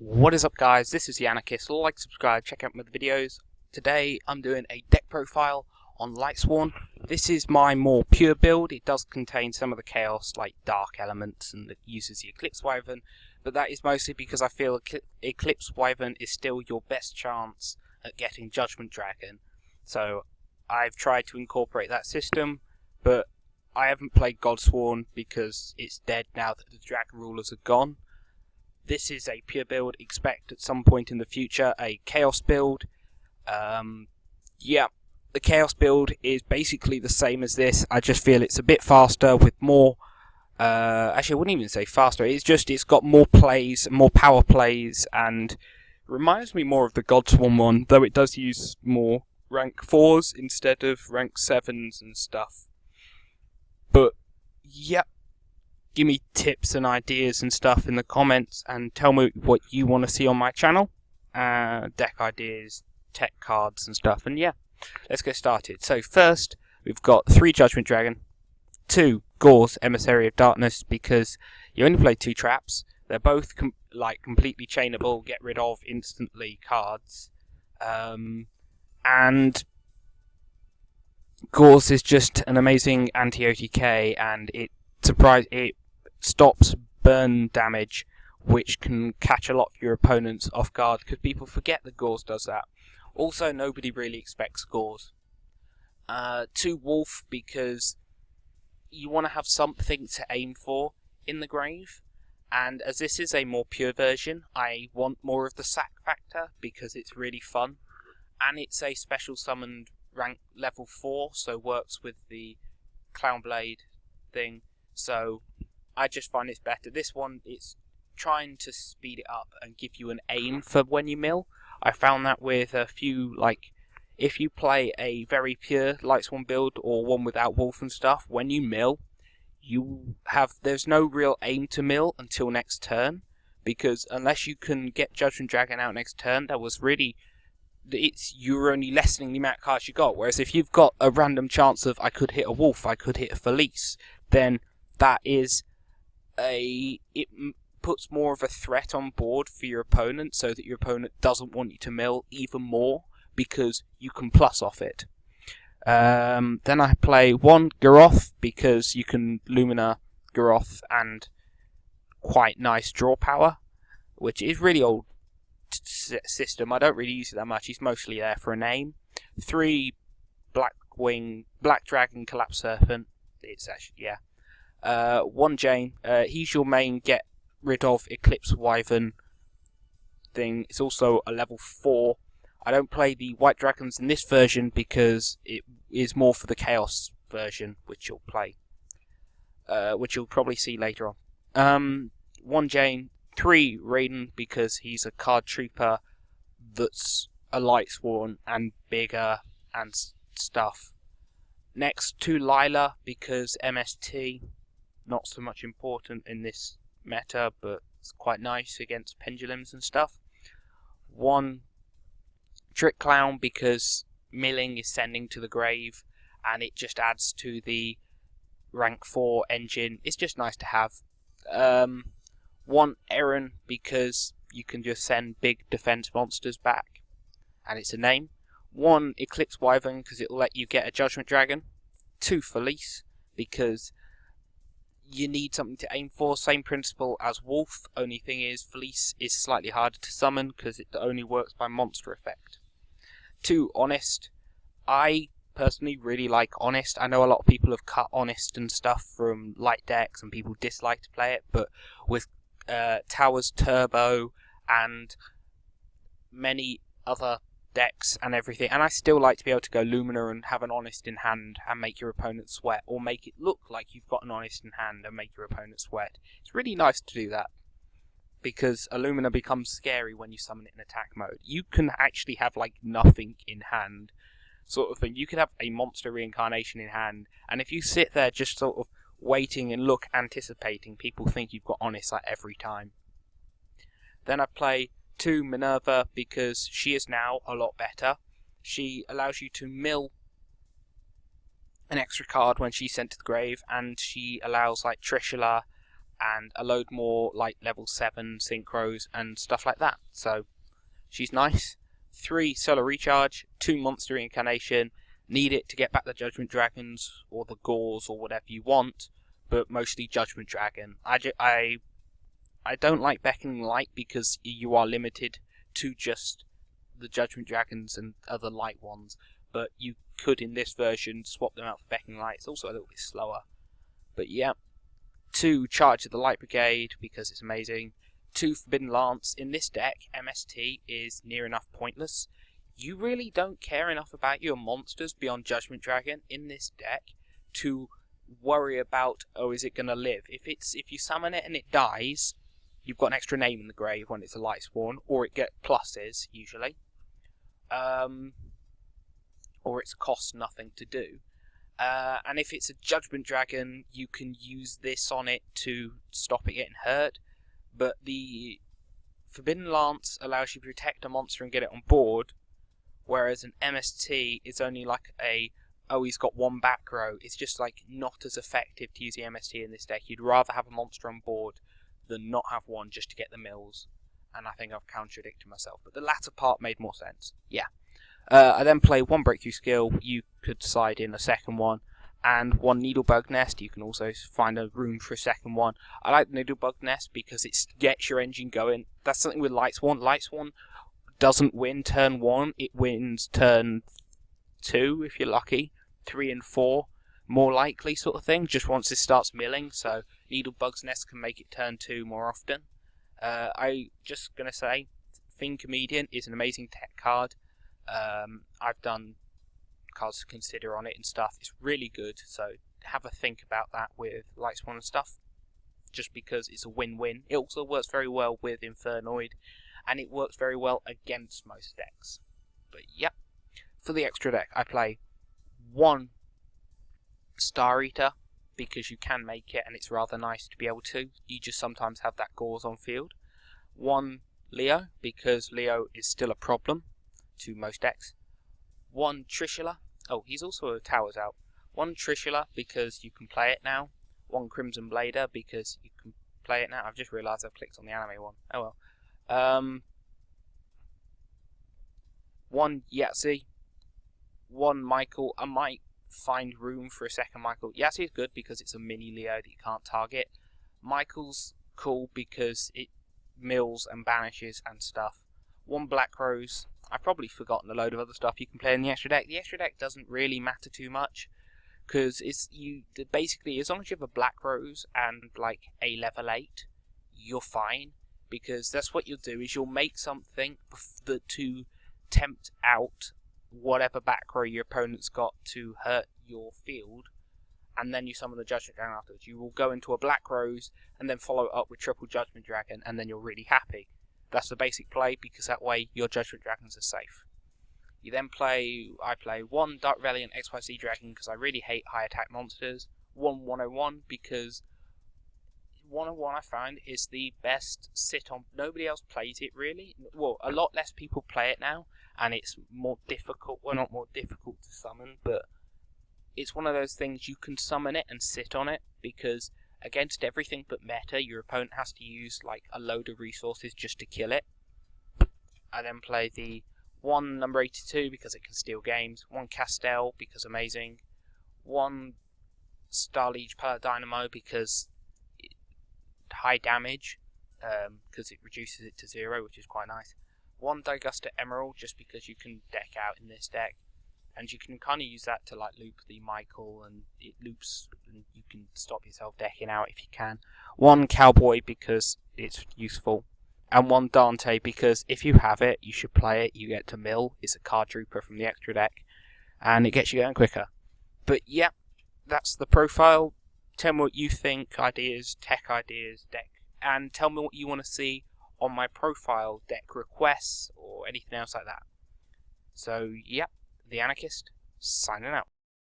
What is up, guys? This is the Anarchist. Like, subscribe, check out my other videos. Today I'm doing a deck profile on lightsworn. This is my more pure build. It does contain some of the chaos like dark elements and it uses the Eclipse Wyvern, but that is mostly because I feel Eclipse Wyvern is still your best chance at getting Judgment Dragon. So I've tried to incorporate that system, but I haven't played Godsworn because it's dead now that the Dragon Rulers are gone. This is a pure build. Expect at some point in the future a chaos build. Yeah, the chaos build is basically the same as this. I just feel it's a bit faster with more. Actually, I wouldn't even say faster. It's got more plays, more power plays, and reminds me more of the Godsworn one, though it does use more rank 4s instead of rank 7s and stuff. But yeah. Give me tips and ideas and stuff in the comments and tell me what you want to see on my channel. Deck ideas, tech cards and stuff. And yeah, let's get started. So first, we've got 3 Judgment Dragon, 2 Gorz, Emissary of Darkness, because you only play 2 traps. They're both completely chainable, get rid of instantly cards. And Gorz is just an amazing anti-OTK, and it stops burn damage, which can catch a lot of your opponents off guard, because people forget that Gorz does that. Also, nobody really expects Gorz. 2 Wolf, because you want to have something to aim for in the grave, and as this is a more pure version, I want more of the sack factor, because it's really fun, and it's a special summoned rank level 4, so works with the Clown Blade thing, so I just find it's better. This one, it's trying to speed it up and give you an aim for when you mill. I found that with a few, if you play a very pure lightsworn build or one without wolf and stuff, when you mill, there's no real aim to mill until next turn, because unless you can get Judgment Dragon out next turn, you're only lessening the amount of cards you got. Whereas if you've got a random chance of I could hit a wolf, I could hit a Felice, then that is it puts more of a threat on board for your opponent, so that your opponent doesn't want you to mill even more because you can plus off it. Then I play 1 Garoth, because you can Lumina Garoth and quite nice draw power, which is really old system. I don't really use it that much. He's mostly there for a name. 3 Black Dragon Collapse Serpent. It's actually 1 Jane. He's your main get rid of Eclipse Wyvern thing. It's also a level 4. I don't play the White Dragons in this version because it is more for the Chaos version, which you'll play, which you'll probably see later on. 1 Jane, 3 Raiden, because he's a card trooper that's a lightsworn and bigger and stuff. Next, 2 Lila, because MST, not so much important in this meta, but it's quite nice against pendulums and stuff. 1 Trick Clown, because milling is sending to the grave, and it just adds to the rank 4 engine. It's just nice to have. 1 Aaron, because you can just send big defense monsters back, and it's a name. 1 Eclipse Wyvern, because it'll let you get a Judgment Dragon. 2 Felice, because you need something to aim for. Same principle as Wolf, only thing is Felice is slightly harder to summon because it only works by monster effect. 2 Honest. I personally really like Honest. I know a lot of people have cut Honest and stuff from light decks and people dislike to play it, but with Towers Turbo and many other decks and everything, and I still like to be able to go Lumina and have an Honest in hand and make your opponent sweat, or make it look like you've got an Honest in hand and make your opponent sweat. It's really nice to do that, because a Lumina becomes scary when you summon it in attack mode. You can actually have nothing in hand sort of thing. You could have a monster reincarnation in hand, and if you sit there just sort of waiting and anticipating, people think you've got Honest every time. Then I play 2 Minerva, because she is now a lot better. She allows you to mill an extra card when she's sent to the grave, and she allows Trishula and a load more like level 7 synchros and stuff like that. So she's nice. 3 solar recharge, 2 monster reincarnation. Need it to get back the Judgment Dragons or the Gauls or whatever you want, but mostly Judgment Dragon. I don't like Beckoning Light because you are limited to just the Judgment Dragons and other light ones, but you could in this version swap them out for Beckoning Light. It's also a little bit slower. But yeah. 2 Charge of the Light Brigade because it's amazing. 2 Forbidden Lance. In this deck, MST is near enough pointless. You really don't care enough about your monsters beyond Judgment Dragon in this deck to worry about, oh, is it going to live? If you summon it and it dies, you've got an extra name in the grave when it's a lightsworn, or it gets pluses usually, or it's cost nothing to do. And if it's a Judgment Dragon, you can use this on it to stop it getting hurt. But the Forbidden Lance allows you to protect a monster and get it on board, whereas an MST is only like oh, he's got 1 back row. It's just like not as effective to use the MST in this deck. You'd rather have a monster on board than not have one just to get the mills. And I think I've contradicted myself, but the latter part made more sense. Yeah. I then play 1 breakthrough skill. You could decide in a second one, and 1 needlebug nest. You can also find a room for a second one. I like the needlebug nest because it gets your engine going. That's something with lightsworn. Lightsworn doesn't win turn 1. It wins turn 2 if you're lucky. 3 and 4 more likely, sort of thing. Just once it starts milling. So needlebug's nest can make it turn 2 more often. I just gonna say, Fiend Comedian is an amazing tech card. I've done cards to consider on it and stuff. It's really good, so have a think about that with lightsworn and stuff, just because it's a win-win. It also works very well with Infernoid, and it works very well against most decks. But yep, for the extra deck I play 1 Star Eater because you can make it and it's rather nice to be able to. You just sometimes have that Gauls on field. 1 Leo because Leo is still a problem to most decks. 1 Trishula. Oh, he's also a Towers out. 1 Trishula because you can play it now. 1 Crimson Blader because you can play it now. I've just realised I've clicked on the anime one. Oh well. 1 Yahtzee. 1 Michael. I might find room for a second Michael. Yahtzee is good because it's a mini Leo that you can't target. Michael's cool because it mills and banishes and stuff. 1 Black Rose. I've probably forgotten a load of other stuff you can play in the extra deck. The extra deck doesn't really matter too much because basically as long as you have a Black Rose and like a level 8, you're fine, because that's what you'll do is you'll make something to tempt out whatever back row your opponent's got to hurt your field, and then you summon the Judgment Dragon afterwards. You will go into a Black Rose and then follow it up with triple Judgment Dragon, and then you're really happy. That's the basic play, because that way your Judgment Dragons are safe. You then I play 1 Dark Rebellion XYZ Dragon because I really hate high attack monsters. 1 101 because 101 I find is the best sit on. Nobody else plays it really. Well, a lot less people play it now, and it's more difficult. Well, not more difficult to summon, but it's one of those things you can summon it and sit on it, because against everything but meta, your opponent has to use like a load of resources just to kill it. I then play the 1 number 82 because it can steal games. 1 Castell because amazing. 1 Starliege Paladynamo because high damage, because it reduces it to 0, which is quite nice. 1 Diguster Emerald just because you can deck out in this deck, and you can kind of use that to like loop the Michael, and it loops and you can stop yourself decking out if you can. 1 Cowboy because it's useful, and 1 Dante because if you have it you should play it. You get to mill. It's a card trooper from the extra deck and it gets you going quicker. But yeah, that's the profile. Tell me what you think, ideas, tech ideas, deck, and tell me what you want to see on my profile, deck requests or anything else like that. So yeah, the Anarchist signing out.